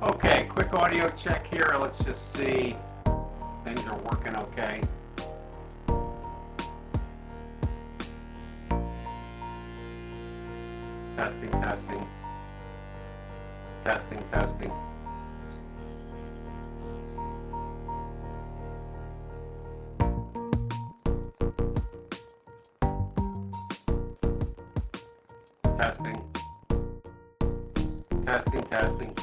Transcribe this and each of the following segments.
Okay, quick audio check here. Let's just see things are working okay. Testing, testing. Testing, testing. Testing. Testing, testing.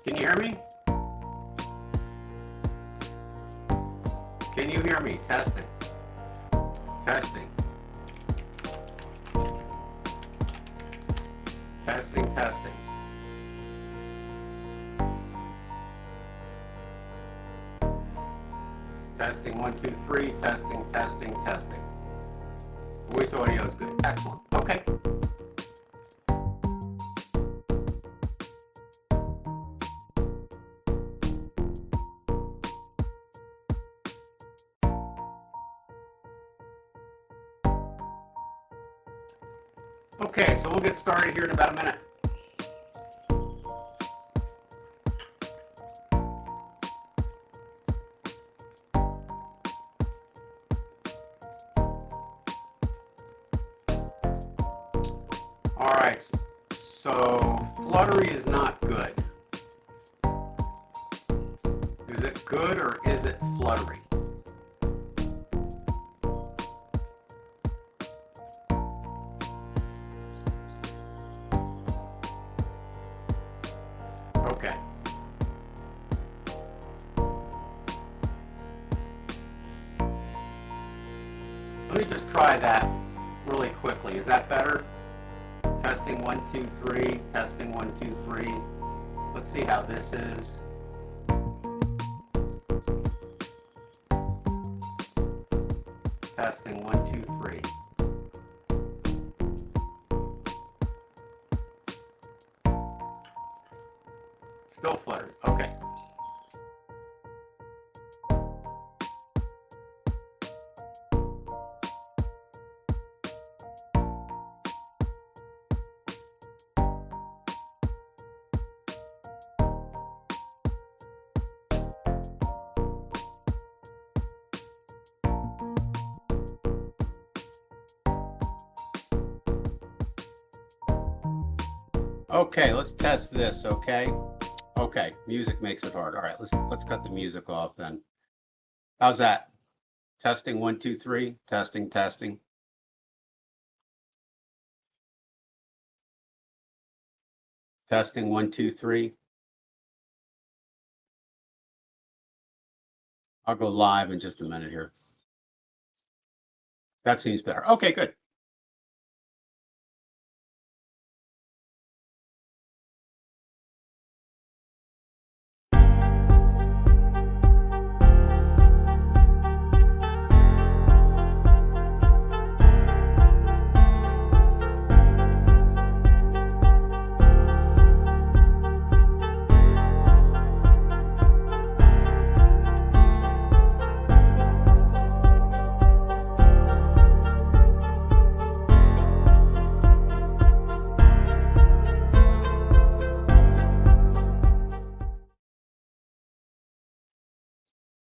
Can you hear me? Can you hear me? Testing. Testing. Testing, testing. Testing, 1, 2, 3. Testing, testing, testing. Voice audio is good. Excellent. Okay. Okay, so we'll get started here in about a minute. All right, so fluttery is not good. Is it good or is it fluttery? Okay. Let me just try that really quickly. Is that better? Testing 1, 2, 3. Testing 1, 2, 3. Let's see how this is. Testing 1, 2, 3. Still fluttered. Okay. Okay, let's test this, okay? Okay, music makes it hard. All right, let's cut the music off then. How's that? Testing 1, 2, 3. Testing, testing. Testing 1, 2, 3. I'll go live in just a minute here. That seems better. Okay, good.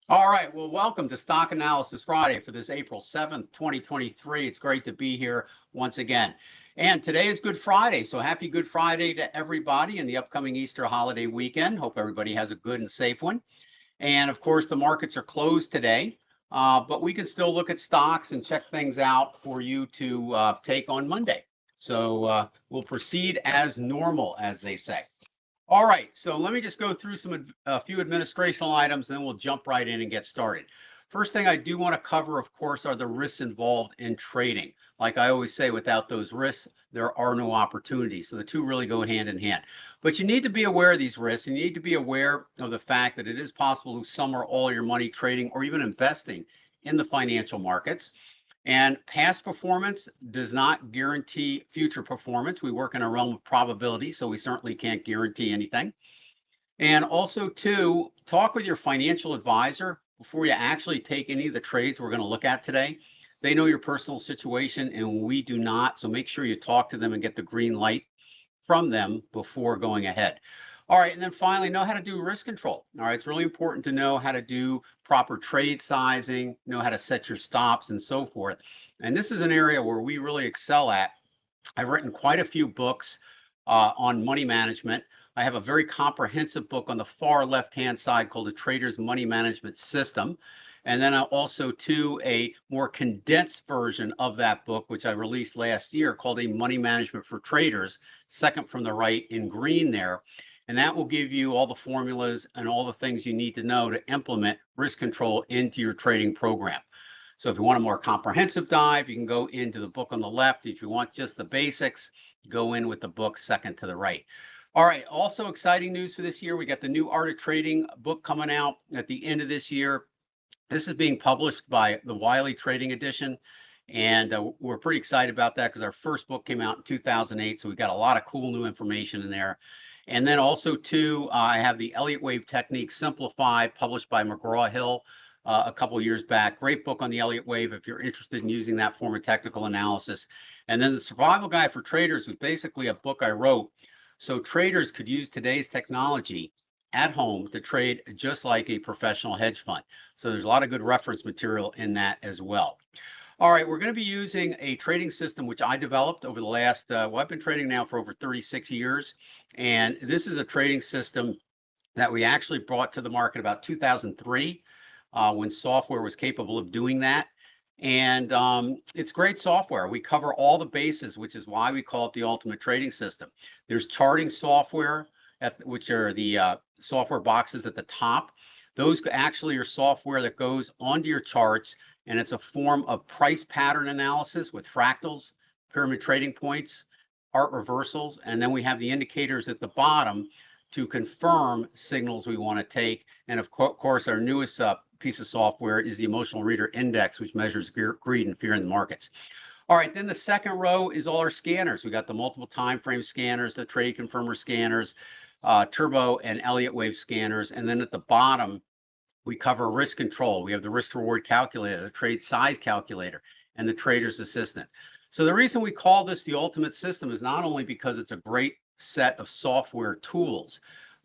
All right, well, welcome to Stock Analysis Friday for this April 7th, 2023. It's great to be here once again. And today is Good Friday, so happy Good Friday to everybody in the upcoming Easter holiday weekend. Hope everybody has a good and safe one. And of course, the markets are closed today, but we can still look at stocks and check things out for you to take on Monday. So we'll proceed as normal, as they say. All right, so let me just go through a few administrational items, then we'll jump right in and get started. First thing I do want to cover, of course, are the risks involved in trading. Like I always say, without those risks, there are no opportunities. So the two really go hand in hand. But you need to be aware of these risks, and you need to be aware of the fact that it is possible to lose some or all your money trading or even investing in the financial markets. And past performance does not guarantee future performance. We work in a realm of probability, so we certainly can't guarantee anything. And also, too, talk with your financial advisor before you actually take any of the trades we're going to look at today. They know your personal situation, and we do not. So make sure you talk to them and get the green light from them before going ahead. All right, and then finally, know how to do risk control. All right, it's really important to know how to do proper trade sizing, know how to set your stops and so forth. And this is an area where we really excel at. I've written quite a few books on money management. I have a very comprehensive book on the far left-hand side called The Trader's Money Management System. And then also, too, a more condensed version of that book, which I released last year, called A Money Management for Traders, second from the right in green there. And that will give you all the formulas and all the things you need to know to implement risk control into your trading program. So if you want a more comprehensive dive, you can go into the book on the left. If you want just the basics, go in with the book second to the right. All right, also exciting news for this year. We got the new Art of Trading book coming out at the end of this year. This is being published by the Wiley Trading Edition, and we're pretty excited about that because our first book came out in 2008, so we got a lot of cool new information in there. And then also, too, I have the Elliott Wave Technique Simplified, published by McGraw-Hill a couple years back. Great book on the Elliott Wave if you're interested in using that form of technical analysis. And then the Survival Guide for Traders was basically a book I wrote so traders could use today's technology at home to trade just like a professional hedge fund. So there's a lot of good reference material in that as well. All right, we're going to be using a trading system which I developed over the last, I've been trading now for over 36 years. And this is a trading system that we actually brought to the market about 2003 when software was capable of doing that. And it's great software. We cover all the bases, which is why we call it the ultimate trading system. There's charting software, which are the software boxes at the top. Those actually are software that goes onto your charts, and it's a form of price pattern analysis with fractals, pyramid trading points, art reversals, and then we have the indicators at the bottom to confirm signals we want to take. And of course, our newest piece of software is the Emotional Reader Index, which measures greed and fear in the markets. All right, then the second row is all our scanners. We got the multiple time frame scanners, the trade confirmer scanners, turbo and Elliott Wave scanners. And then at the bottom, we cover risk control. We have the risk reward calculator, the trade size calculator, and the trader's assistant. So the reason we call this the ultimate system is not only because it's a great set of software tools,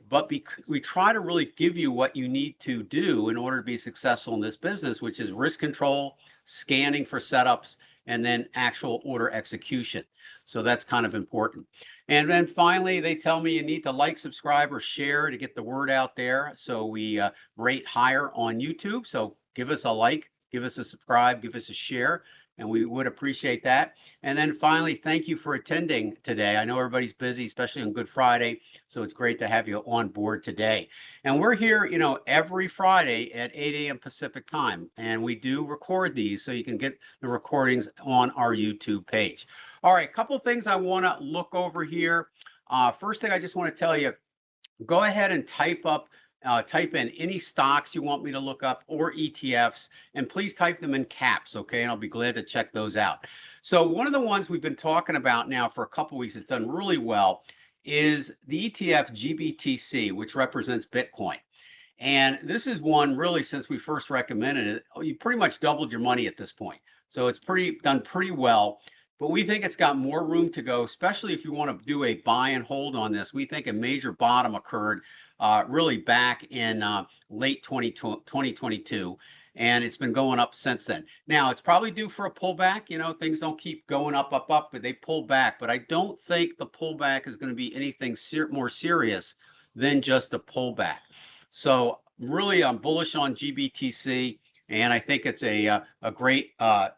but we try to really give you what you need to do in order to be successful in this business, which is risk control, scanning for setups, and then actual order execution. So that's kind of important. And then finally, they tell me you need to like, subscribe, or share to get the word out there. So we rate higher on YouTube. So give us a like, give us a subscribe, give us a share, and we would appreciate that. And then finally, thank you for attending today. I know everybody's busy, especially on Good Friday, so it's great to have you on board today. And we're here, every Friday at 8 a.m. Pacific time, and we do record these so you can get the recordings on our YouTube page. All right, a couple of things I want to look over here. First thing I just want to tell you, go ahead and type in any stocks you want me to look up or ETFs, and please type them in caps, okay? And I'll be glad to check those out. So one of the ones we've been talking about now for a couple of weeks, it's done really well, is the ETF GBTC, which represents Bitcoin. And this is one really, since we first recommended it, you pretty much doubled your money at this point. So it's done pretty well. But we think it's got more room to go, especially if you want to do a buy and hold on this. We think a major bottom occurred really back in late 2022, and it's been going up since then. Now, it's probably due for a pullback. Things don't keep going up, but they pull back. But I don't think the pullback is going to be anything more serious than just a pullback. So really, I'm bullish on GBTC. And I think it's a great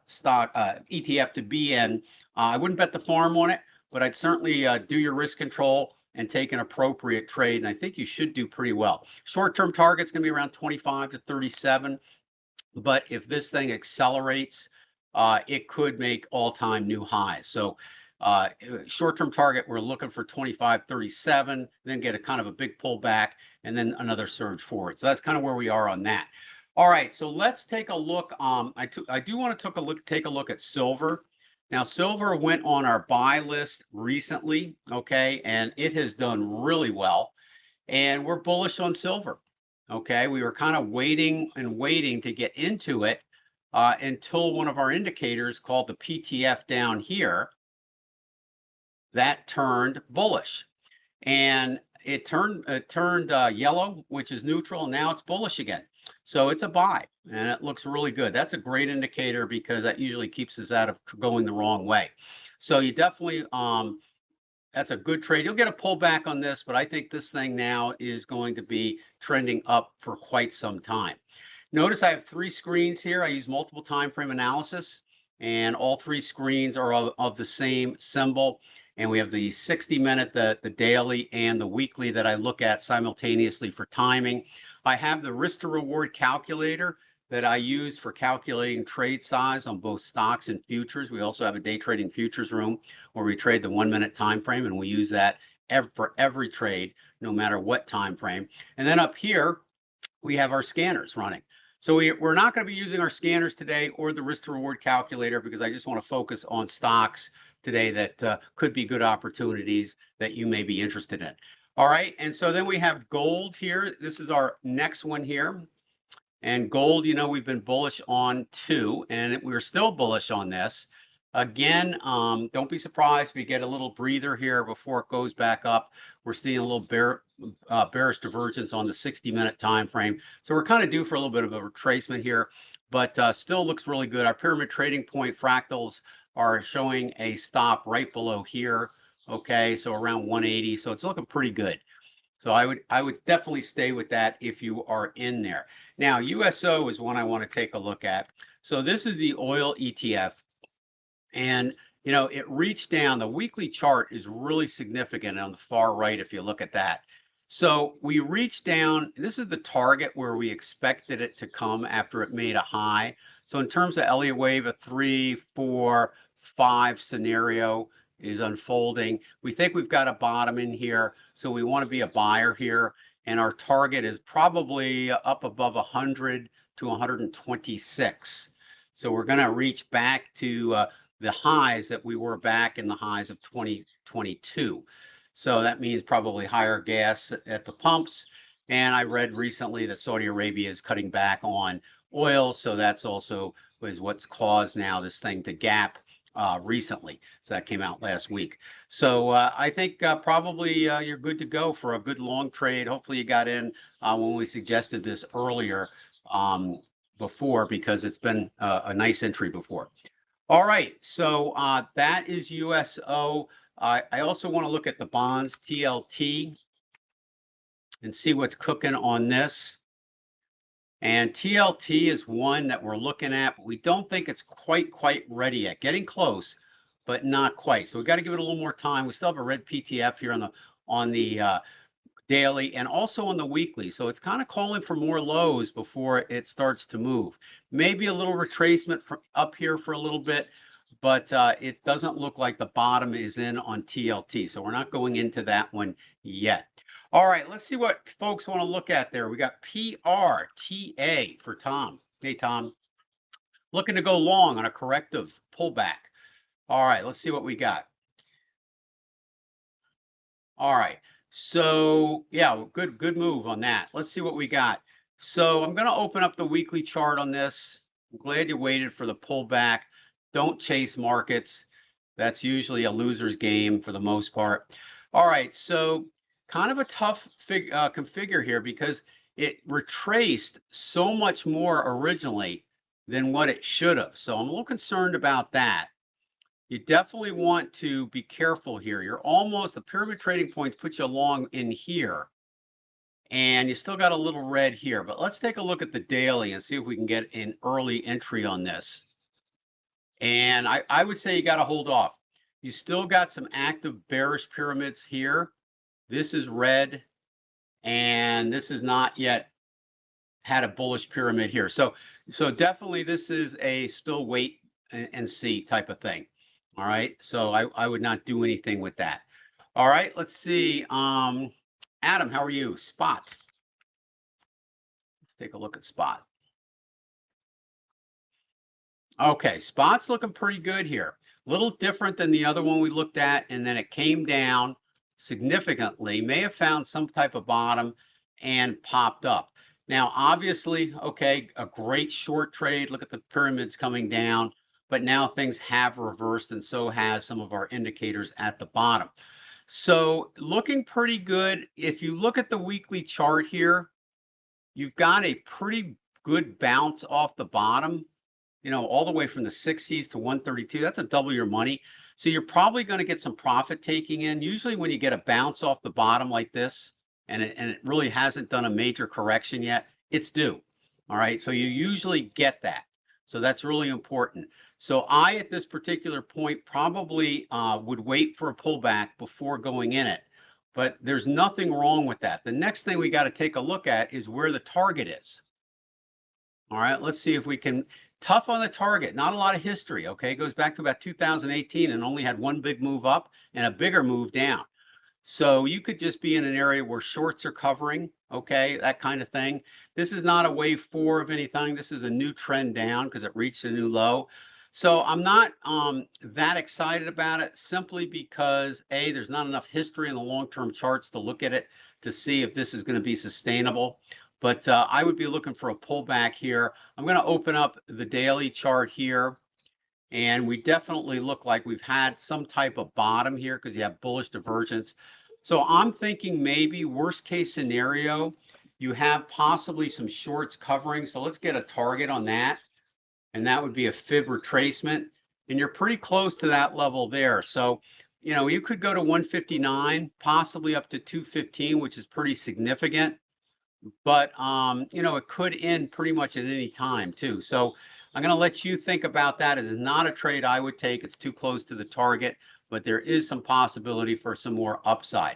stock ETF to be in. I wouldn't bet the farm on it, but I'd certainly do your risk control and take an appropriate trade. And I think you should do pretty well. Short-term target's going to be around 25 to 37. But if this thing accelerates, it could make all-time new highs. So short-term target, we're looking for 25.37, then get a kind of a big pullback, and then another surge forward. So that's kind of where we are on that. All right, so let's take a look. I do want to take a look at silver. Now, silver went on our buy list recently, okay, and it has done really well. And we're bullish on silver. Okay, we were kind of waiting and waiting to get into it until one of our indicators called the PTF down here that turned bullish, and it turned yellow, which is neutral, and now it's bullish again. So it's a buy, and it looks really good. That's a great indicator because that usually keeps us out of going the wrong way. So you definitely that's a good trade. You'll get a pullback on this, but I think this thing now is going to be trending up for quite some time. Notice I have 3 screens here. I use multiple time frame analysis, and all 3 screens are of the same symbol. And we have the 60-minute, the daily, and the weekly that I look at simultaneously for timing. I have the risk to reward calculator that I use for calculating trade size on both stocks and futures. We also have a day trading futures room where we trade the 1-minute time frame, and we use that for every trade, no matter what time frame. And then up here, we have our scanners running. So we're not going to be using our scanners today or the risk to reward calculator because I just want to focus on stocks today that could be good opportunities that you may be interested in. All right, and so then we have gold here. This is our next one here. And gold, you know, we've been bullish on too, and we're still bullish on this. Again, don't be surprised if we get a little breather here before it goes back up. We're seeing a little bearish divergence on the 60-minute time frame. So we're kind of due for a little bit of a retracement here, but still looks really good. Our pyramid trading point fractals are showing a stop right below here. Okay, so around 180. So it's looking pretty good. So I would definitely stay with that if you are in there. Now, USO is one I want to take a look at. So this is the oil ETF. And, you know, it reached down. The weekly chart is really significant on the far right if you look at that. So we reached down. This is the target where we expected it to come after it made a high. So in terms of Elliott wave, a 3, 4, 5 scenario is unfolding. We think we've got a bottom in here, so we want to be a buyer here, and our target is probably up above 100 to 126. So we're going to reach back to the highs that we were back in the highs of 2022. So that means probably higher gas at the pumps. And I read recently that Saudi Arabia is cutting back on oil, so that's also is what's caused now this thing to gap recently. So that came out last week. So I think probably you're good to go for a good long trade. Hopefully you got in when we suggested this earlier before, because it's been a nice entry before. All right, so that is USO. I also want to look at the bonds, TLT, and see what's cooking on this. And TLT is one that we're looking at, but we don't think it's quite ready yet. Getting close, but not quite. So we've got to give it a little more time. We still have a red PTF here on the daily and also on the weekly. So it's kind of calling for more lows before it starts to move. Maybe a little retracement from up here for a little bit, but it doesn't look like the bottom is in on TLT. So we're not going into that one yet. All right, let's see what folks want to look at there. We got PRTA for Tom. Hey, Tom. Looking to go long on a corrective pullback. All right, let's see what we got. All right, so yeah, good move on that. Let's see what we got. So I'm going to open up the weekly chart on this. I'm glad you waited for the pullback. Don't chase markets. That's usually a loser's game for the most part. All right, so kind of a tough configure here because it retraced so much more originally than what it should have. So I'm a little concerned about that. You definitely want to be careful here. You're almost, the pyramid trading points put you along in here, and you still got a little red here. But let's take a look at the daily and see if we can get an early entry on this. And I would say you got to hold off. You still got some active bearish pyramids here. This is red, and this is not yet had a bullish pyramid here. So definitely this is a still wait and see type of thing. All right. So I would not do anything with that. All right. Let's see. Adam, how are you? Spot. Let's take a look at Spot. Okay, Spot's looking pretty good here. A little different than the other one we looked at, and then it came down significantly, may have found some type of bottom and popped up. Now, obviously, okay, a great short trade. Look at the pyramids coming down, but now things have reversed, and so has some of our indicators at the bottom. So looking pretty good. If you look at the weekly chart here, you've got a pretty good bounce off the bottom, you know, all the way from the 60s to 132. That's a double your money. So you're probably going to get some profit taking in. Usually when you get a bounce off the bottom like this, and it really hasn't done a major correction yet, it's due. All right. So you usually get that. So that's really important. So I, at this particular point, probably would wait for a pullback before going in it. But there's nothing wrong with that. The next thing we got to take a look at is where the target is. All right. Let's see if we can. Tough on the target, not a lot of history, okay? It goes back to about 2018 and only had one big move up and a bigger move down. So you could just be in an area where shorts are covering, okay, that kind of thing. This is not a wave 4 of anything. This is a new trend down because it reached a new low. So I'm not that excited about it, simply because A, there's not enough history in the long-term charts to look at it to see if this is going to be sustainable. But I would be looking for a pullback here. I'm going to open up the daily chart here. And we definitely look like we've had some type of bottom here because you have bullish divergence. So I'm thinking maybe worst case scenario, you have possibly some shorts covering. So let's get a target on that. And that would be a fib retracement. And you're pretty close to that level there. So, you know, you could go to 159, possibly up to 215, which is pretty significant. But, you know, it could end pretty much at any time too. So I'm going to let you think about that. It is not a trade I would take. It's too close to the target, but there is some possibility for some more upside.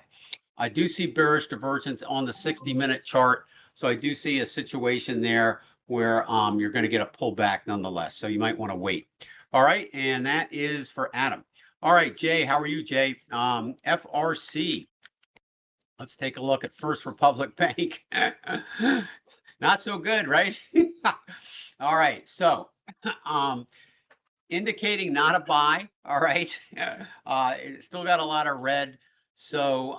I do see bearish divergence on the 60-minute chart. So I do see a situation there where you're going to get a pullback nonetheless. So you might want to wait. All right. And that is for Adam. All right, Jay, how are you, Jay? FRC. Let's take a look at First Republic Bank. Not so good, right? All right, so indicating not a buy. All right, it's still got a lot of red. So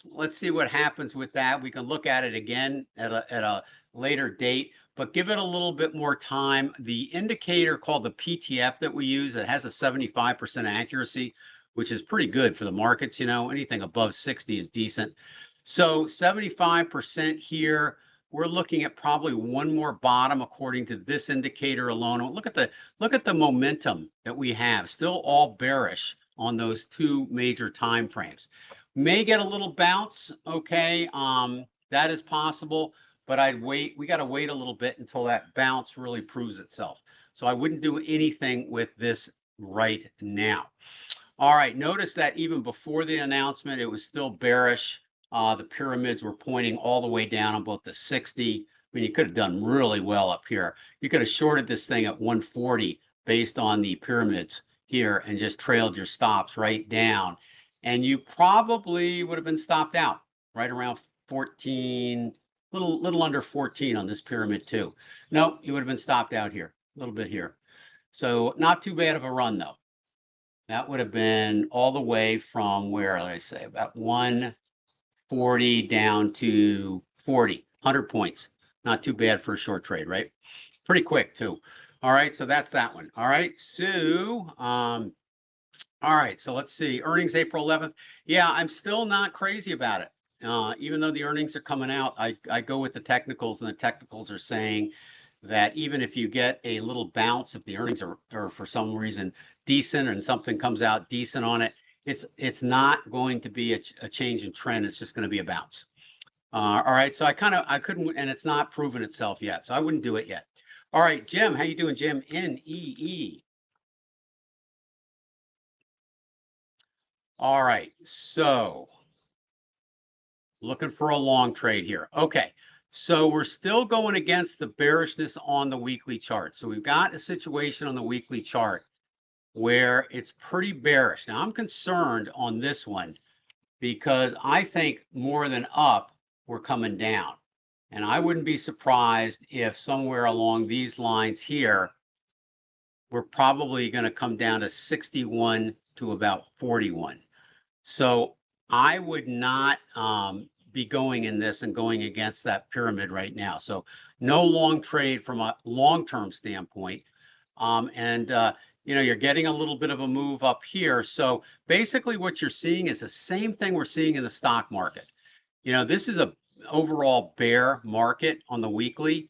let's see what happens with that. We can look at it again at a later date, but give it a little bit more time. The indicator called the PTF that we use, it has a 75% accuracy, which is pretty good for the markets. You know, anything above 60 is decent. So 75% here. We're looking at probably one more bottom according to this indicator alone. Look at the momentum that we have. Still all bearish on those two major time frames. May get a little bounce, okay? That is possible, but I'd wait. We got to wait a little bit until that bounce really proves itself. So I wouldn't do anything with this right now. All right, notice that even before the announcement, it was still bearish. The pyramids were pointing all the way down on both the 60. I mean, you could have done really well up here. You could have shorted this thing at 140 based on the pyramids here and just trailed your stops right down. And you probably would have been stopped out right around 14, little under 14 on this pyramid too. No, you would have been stopped out here, a little bit here. So not too bad of a run though. That would have been all the way from where, let me say, about 140 down to 40, 100 points. Not too bad for a short trade, right? Pretty quick too. All right, so that's that one. All right, so, all right, so let's see. Earnings April 11th. Yeah, I'm still not crazy about it. Even though the earnings are coming out, I go with the technicals, and the technicals are saying that even if you get a little bounce, if the earnings are for some reason decent and something comes out decent on it, it's not going to be a change in trend. It's just going to be a bounce. All right, so I couldn't, and it's not proven itself yet, so I wouldn't do it yet. All right, Jim, how you doing, Jim? NEE. All right, so looking for a long trade here. Okay, So we're still going against the bearishness on the weekly chart. So we've got a situation on the weekly chart where it's pretty bearish. Now I'm concerned on this one because I think more than up, we're coming down. And I wouldn't be surprised if somewhere along these lines here, we're probably going to come down to 61 to about 41. So I would not be going in this and going against that pyramid right now. So no long trade from a long-term standpoint. You're getting a little bit of a move up here. So basically what you're seeing is the same thing we're seeing in the stock market. This is a overall bear market on the weekly,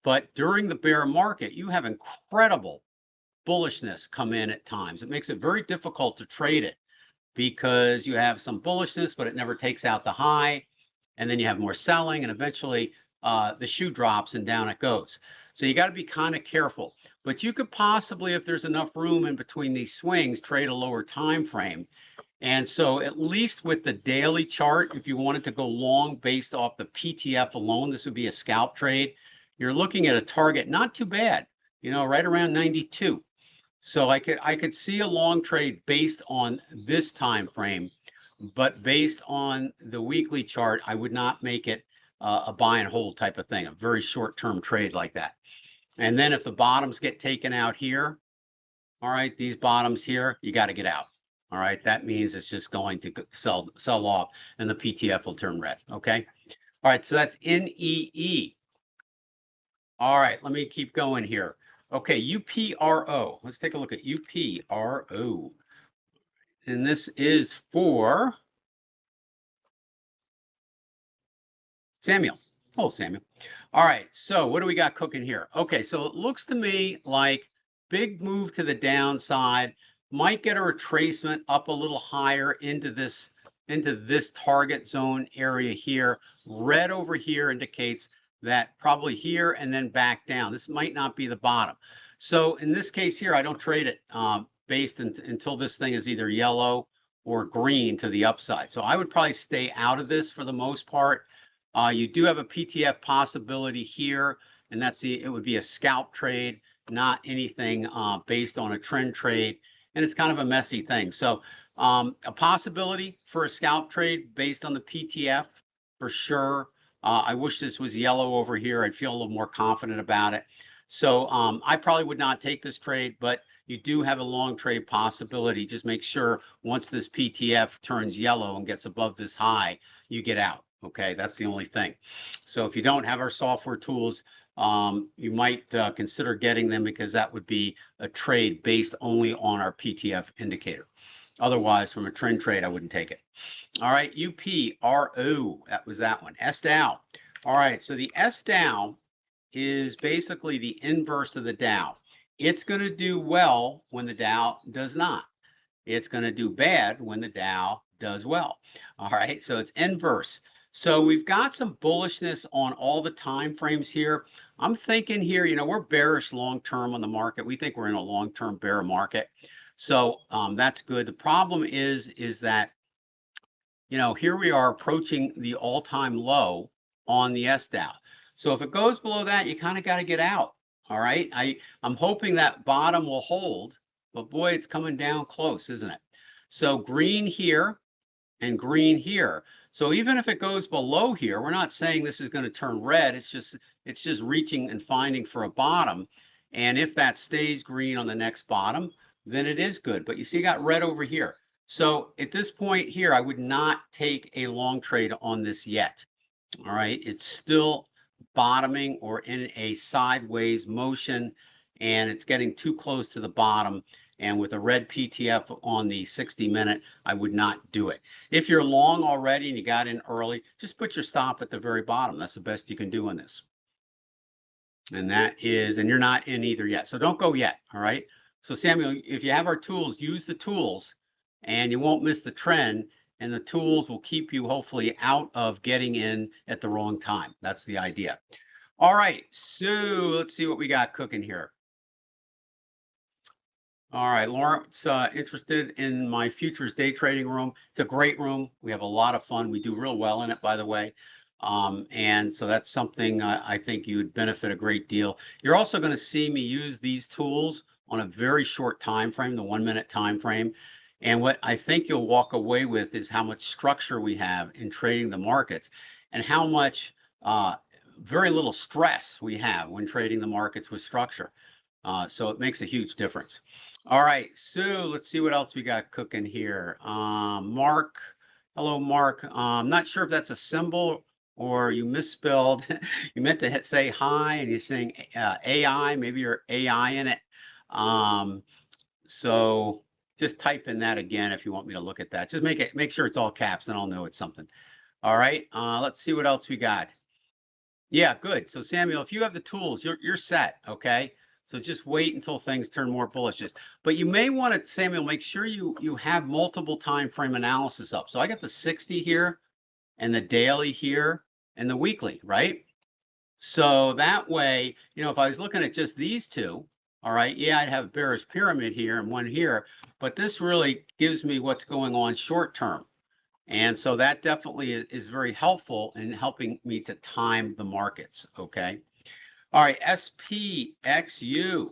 but during the bear market, you have incredible bullishness come in at times. It makes it very difficult to trade it because you have some bullishness, but it never takes out the high. And then you have more selling, and eventually the shoe drops and down it goes. So you got to be kind of careful. But you could possibly, if there's enough room in between these swings, trade a lower time frame. And so at least with the daily chart, if you wanted to go long based off the PTF alone, this would be a scalp trade. You're looking at a target, not too bad, right around 92. So I could see a long trade based on this time frame, but based on the weekly chart, I would not make it a buy and hold type of thing, a very short-term trade like that. And then if the bottoms get taken out here, all right, these bottoms here, you got to get out. All right, that means it's just going to sell off and the PTF will turn red. Okay. All right, so that's NEE. All right, let me keep going here. Okay, UPRO. Let's take a look at UPRO. And this is for Samuel. Oh, Samuel. All right, so what do we got cooking here? Okay, so it looks to me like big move to the downside, might get a retracement up a little higher into this target zone area here. Red over here indicates that probably here and then back down. This might not be the bottom. So in this case here, I don't trade it until this thing is either yellow or green to the upside. So I would probably stay out of this for the most part. You do have a PTF possibility here, and it would be a scalp trade, not anything based on a trend trade. And it's kind of a messy thing. So a possibility for a scalp trade based on the PTF for sure. I wish this was yellow over here. I'd feel a little more confident about it. So I probably would not take this trade, but you do have a long trade possibility. Just make sure once this PTF turns yellow and gets above this high, you get out. Okay, that's the only thing. So if you don't have our software tools, you might consider getting them because that would be a trade based only on our PTF indicator. Otherwise, from a trend trade, I wouldn't take it. All right, UPRO, that was that one. SDOW. All right, so the SDOW is basically the inverse of the Dow. It's going to do well when the Dow does not. It's going to do bad when the Dow does well. All right, so it's inverse. So we've got some bullishness on all the time frames here. I'm thinking here, we're bearish long-term on the market. We think we're in a long-term bear market. So that's good. The problem is that, here we are approaching the all-time low on the SDOW. So if it goes below that, you kind of got to get out. All right. I'm hoping that bottom will hold, but boy, it's coming down close, isn't it? So green here and green here. So even if it goes below here, we're not saying this is going to turn red. It's just reaching and finding for a bottom. And if that stays green on the next bottom, then it is good. But you see, you got red over here. So at this point here, I would not take a long trade on this yet. All right. It's still bottoming or in a sideways motion, and it's getting too close to the bottom. And with a red PTF on the 60-minute, I would not do it. If you're long already and you got in early, just put your stop at the very bottom. That's the best you can do on this. And you're not in either yet. So don't go yet, all right? So Samuel, if you have our tools, use the tools and you won't miss the trend, and the tools will keep you hopefully out of getting in at the wrong time. That's the idea. All right, so let's see what we got cooking here. All right, Lawrence, interested in my futures day trading room. It's a great room. We have a lot of fun. We do real well in it, by the way. And so that's something I think you would benefit a great deal. You're also going to see me use these tools on a very short time frame, the 1 minute time frame. And what I think you'll walk away with is how much structure we have in trading the markets and how much very little stress we have when trading the markets with structure. So it makes a huge difference. All right, so let's see what else we got cooking here. Mark, hello, Mark. I'm not sure if that's a symbol or you misspelled. You meant to say hi and you're saying AI, maybe you're AI in it. So just type in that again if you want me to look at that. Just make sure it's all caps, and I'll know it's something. All right, let's see what else we got. Yeah, good. So Samuel, if you have the tools, you're set, okay? So just wait until things turn more bullish. But you may want to, Samuel, make sure you have multiple time frame analysis up. So I got the 60 here and the daily here and the weekly, right? So that way, you know, if I was looking at just these two, all right, yeah, I'd have a bearish pyramid here and one here, but this really gives me what's going on short term. And so that definitely is very helpful in helping me to time the markets, okay? All right, SPXU.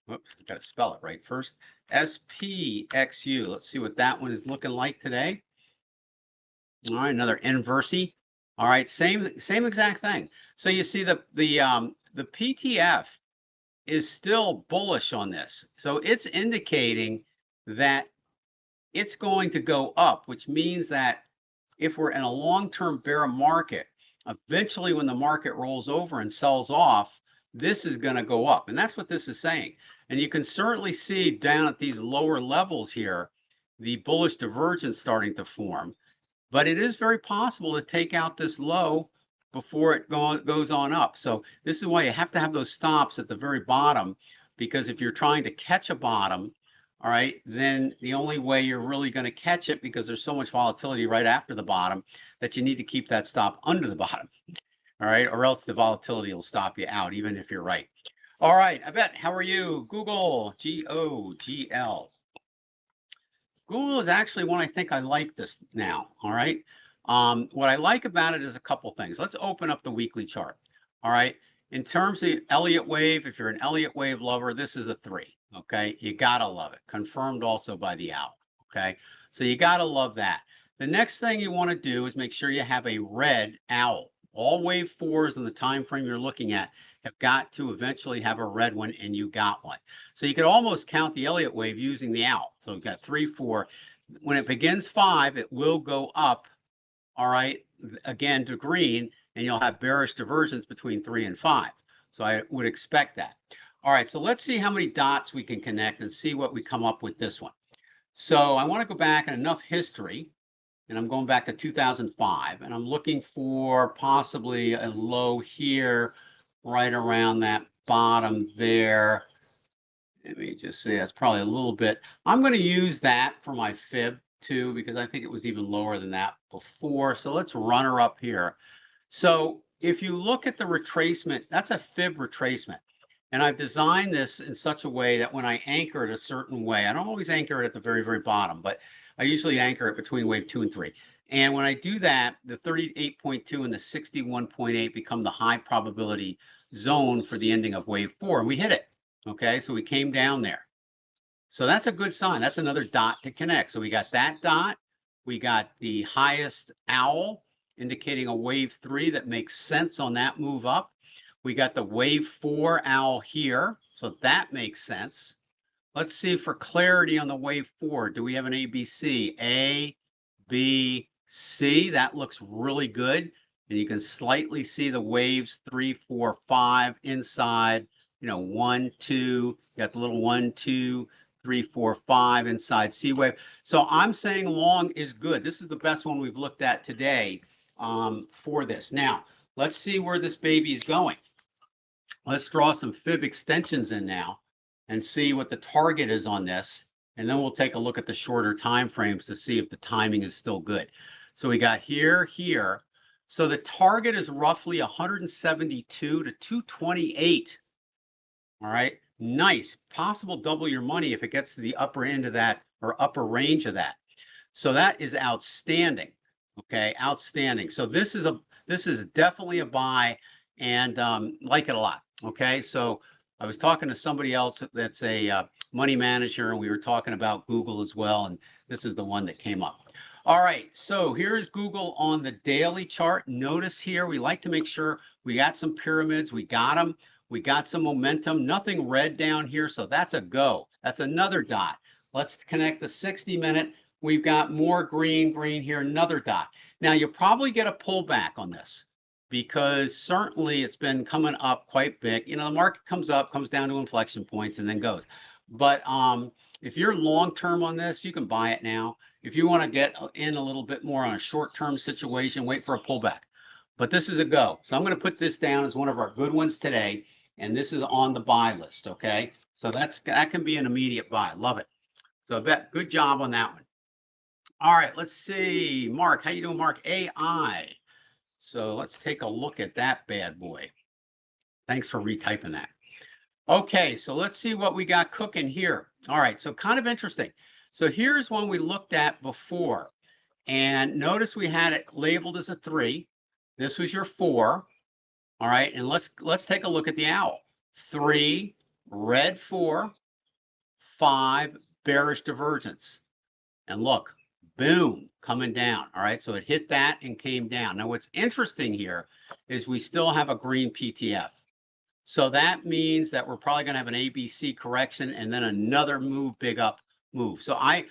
Whoops, got to spell it right first. SPXU. Let's see what that one is looking like today. All right, another inversey. All right, same exact thing. So you see the PTF is still bullish on this. So it's indicating that it's going to go up, which means that if we're in a long-term bear market, eventually when the market rolls over and sells off, this is going to go up. And that's what this is saying. And you can certainly see down at these lower levels here, the bullish divergence starting to form. But it is very possible to take out this low before it goes on up. So this is why you have to have those stops at the very bottom, because if you're trying to catch a bottom, all right, then the only way you're really going to catch it, because there's so much volatility right after the bottom, that you need to keep that stop under the bottom, all right, or else the volatility will stop you out, even if you're right. All right, I bet. How are you? Google, G-O-G-L. Google is actually one I think I like this now, all right? What I like about it is a couple things. Let's open up the weekly chart, all right? In terms of Elliott wave, if you're an Elliott wave lover, this is a 3, okay? You gotta love it. Confirmed also by the owl, okay? So you gotta love that. The next thing you wanna do is make sure you have a red owl. All wave 4s in the time frame you're looking at have got to eventually have a red one, and you got one. So you could almost count the Elliott wave using the owl. So we've got 3, 4. When it begins 5, it will go up, all right, again to green, and you'll have bearish divergence between 3 and 5. So I would expect that. All right, so let's see how many dots we can connect and see what we come up with this one. So I want to go back in enough history, and I'm going back to 2005, and I'm looking for possibly a low here, right around that bottom there. Let me just say that's probably a little bit. I'm going to use that for my fib too, because I think it was even lower than that before. So let's run her up here. So if you look at the retracement, that's a fib retracement. And I've designed this in such a way that when I anchor it a certain way, I don't always anchor it at the very, very bottom, but I usually anchor it between wave 2 and 3. And when I do that, the 38.2 and the 61.8 become the high probability zone for the ending of wave 4. And we hit it. Okay, so we came down there. So that's a good sign. That's another dot to connect. So we got that dot. We got the highest owl indicating a wave 3 that makes sense on that move up. We got the wave 4 owl here. So that makes sense. Let's see for clarity on the wave 4. Do we have an ABC? A, B, C. That looks really good. And you can slightly see the waves 3, 4, 5 inside. You know, 1, 2, you got the little 1, 2, 3, 4, 5 inside C wave. So I'm saying long is good. This is the best one we've looked at today for this. Now, let's see where this baby is going. Let's draw some fib extensions in now and see what the target is on this. And then we'll take a look at the shorter time frames to see if the timing is still good. So we got here, here. So the target is roughly 172 to 228. All right, nice. Possible double your money if it gets to the upper end of that or upper range of that. So that is outstanding. Okay, outstanding. So this is this is definitely a buy, and like it a lot. Okay, so I was talking to somebody else that's a money manager, and we were talking about Google as well, and this is the one that came up. All right, so here's Google on the daily chart. Notice here, we like to make sure we got some pyramids, we got them, we got some momentum, nothing red down here, so that's a go. That's another dot. Let's connect the 60-minute. We've got more green here, another dot. Now, you'll probably get a pullback on this because certainly it's been coming up quite big. You know, the market comes up, comes down to inflection points, and then goes. But if you're long-term on this, you can buy it now. If you want to get in a little bit more on a short-term situation, wait for a pullback. But this is a go. So I'm going to put this down as one of our good ones today, and this is on the buy list, okay? So that can be an immediate buy. Love it. So I bet good job on that one. All right, let's see. Mark, how you doing, Mark? AI. So let's take a look at that bad boy. Thanks for retyping that. Okay, so let's see what we got cooking here. All right, so kind of interesting. So here's one we looked at before. And notice we had it labeled as a 3. This was your 4. All right, and let's take a look at the owl. 3, red 4, 5, bearish divergence. And look, boom, coming down. All right, so it hit that and came down. Now, what's interesting here is we still have a green PTF. So that means that we're probably going to have an ABC correction and then another move, big up move. So I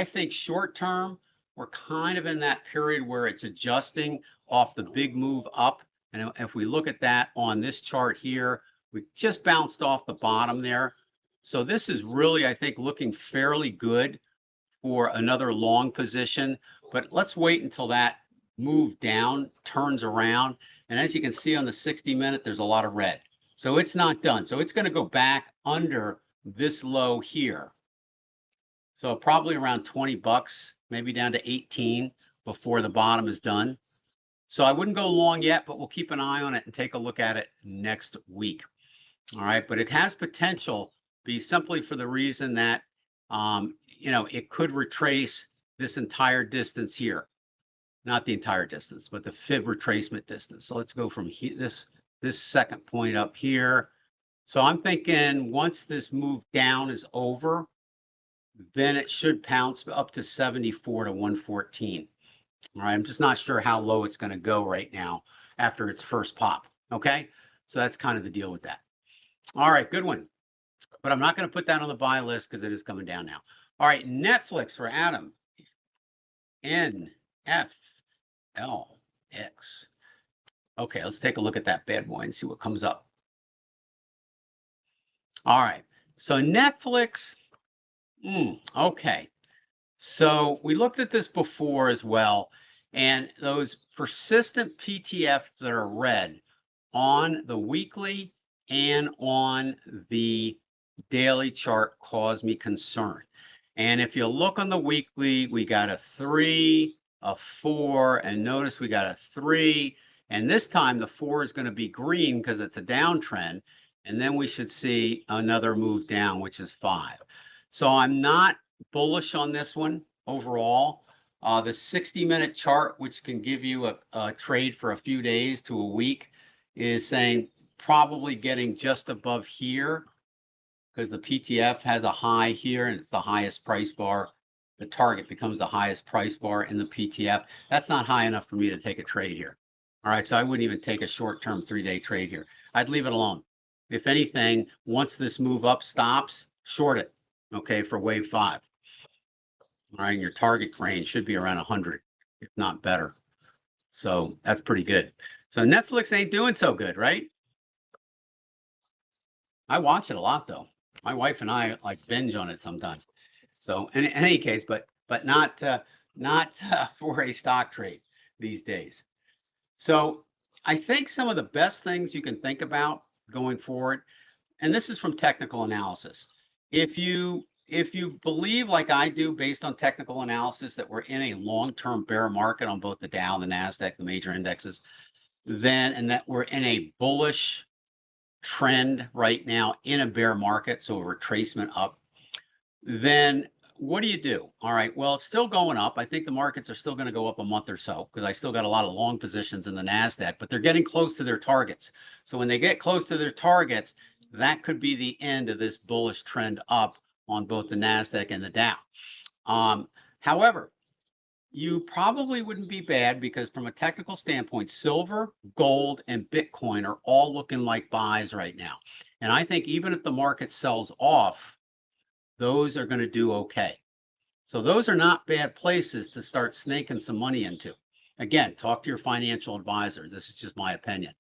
think short term, we're kind of in that period where it's adjusting off the big move up. And if we look at that on this chart here, we just bounced off the bottom there. So this is really, I think, looking fairly good for another long position. But let's wait until that move down turns around. And as you can see on the 60-minute, there's a lot of red. So it's not done. So it's going to go back under this low here. So probably around 20 bucks, maybe down to 18 before the bottom is done. So I wouldn't go long yet, but we'll keep an eye on it and take a look at it next week. All right, but it has potential be simply for the reason that, you know, it could retrace this entire distance here. Not the entire distance, but the fib retracement distance. So let's go from here, this second point up here. So I'm thinking once this move down is over, then it should pounce up to 74 to 114. All right, I'm just not sure how low it's going to go right now after its first pop. Okay, so that's kind of the deal with that. All right, good one. But I'm not going to put that on the buy list because it is coming down now. All right, Netflix for Adam. NFLX. Okay, let's take a look at that bad boy and see what comes up. All right, so Netflix. Okay, so we looked at this before as well, and those persistent PTFs that are red on the weekly and on the daily chart cause me concern. And if you look on the weekly, we got a 3, a 4, and notice we got a 3. And this time the 4 is going to be green because it's a downtrend. And then we should see another move down, which is 5. So I'm not bullish on this one overall. The 60-minute chart, which can give you a trade for a few days to a week, is saying probably getting just above here because the PTF has a high here and it's the highest price bar. The target becomes the highest price bar in the PTF. That's not high enough for me to take a trade here. All right, so I wouldn't even take a short-term 3-day trade here. I'd leave it alone. If anything, once this move up stops, short it, okay, for wave 5. All right, your target range should be around 100, if not better. So that's pretty good. So Netflix ain't doing so good, right? I watch it a lot, though. My wife and I like binge on it sometimes. So in any case, but not for a stock trade these days. So I think some of the best things you can think about going forward, and this is from technical analysis. If you believe, like I do, based on technical analysis, that we're in a long-term bear market on both the Dow and the NASDAQ, the major indexes, and that we're in a bullish trend right now in a bear market, so a retracement up, then what do you do? All right, well, it's still going up. I think the markets are still going to go up a month or so because I still got a lot of long positions in the NASDAQ, but they're getting close to their targets. So when they get close to their targets, that could be the end of this bullish trend up on both the NASDAQ and the Dow. However, you probably wouldn't be bad because from a technical standpoint, silver, gold, and Bitcoin are all looking like buys right now. And I think even if the market sells off, those are going to do okay. So those are not bad places to start snaking some money into. Again, talk to your financial advisor. This is just my opinion.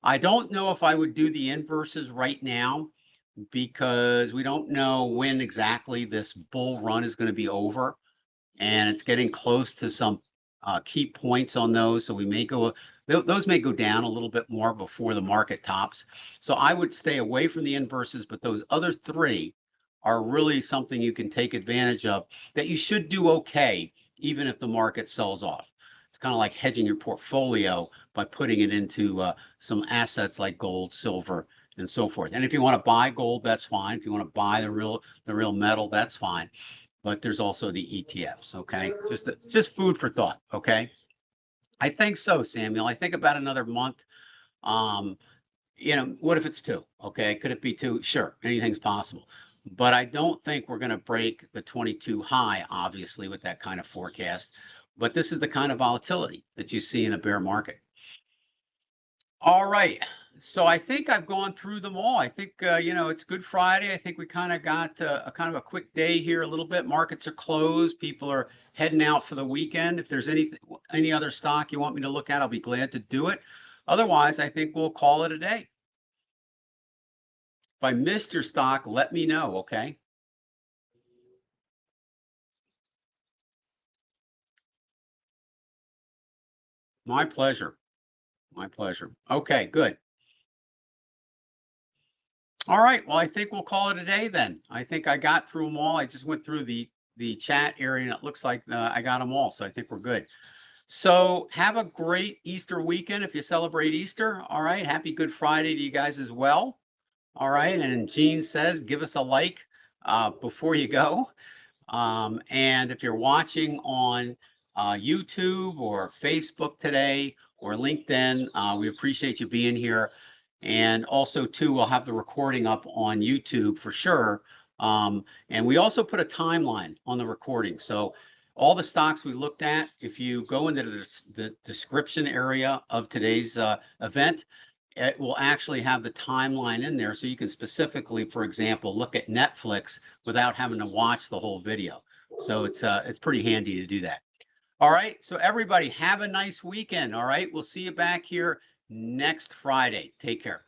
I don't know if I would do the inverses right now because we don't know when exactly this bull run is going to be over. And it's getting close to some key points on those. So we may go, those may go down a little bit more before the market tops. So I would stay away from the inverses, but those other three are really something you can take advantage of that you should do okay, even if the market sells off. It's kind of like hedging your portfolio by putting it into some assets like gold, silver, and so forth. And if you want to buy gold, that's fine. If you want to buy the real metal, that's fine. But there's also the ETFs, okay? Just food for thought, okay? I think so, Samuel. I think about another month. What if it's 2? Okay, could it be 2? Sure, anything's possible. But I don't think we're going to break the 22 high, obviously, with that kind of forecast. But this is the kind of volatility that you see in a bear market. All right. So I think I've gone through them all. I think, it's Good Friday. I think we kind of got a kind of a quick day here a little bit. Markets are closed. People are heading out for the weekend. If there's any other stock you want me to look at, I'll be glad to do it. Otherwise, I think we'll call it a day. If I missed your stock, let me know, okay? My pleasure. My pleasure. Okay, good. All right. Well, I think we'll call it a day then. I think I got through them all. I just went through the chat area and it looks like I got them all. So I think we're good. So have a great Easter weekend if you celebrate Easter. All right. Happy Good Friday to you guys as well. All right. And Jean says, give us a like before you go. And if you're watching on YouTube or Facebook today or LinkedIn, we appreciate you being here. And also, too, we'll have the recording up on YouTube for sure. And we also put a timeline on the recording. So all the stocks we looked at, if you go into the description area of today's event, it will actually have the timeline in there. So you can specifically, for example, look at Netflix without having to watch the whole video. So it's pretty handy to do that. All right. So everybody have a nice weekend. All right. We'll see you back here next Friday. Take care.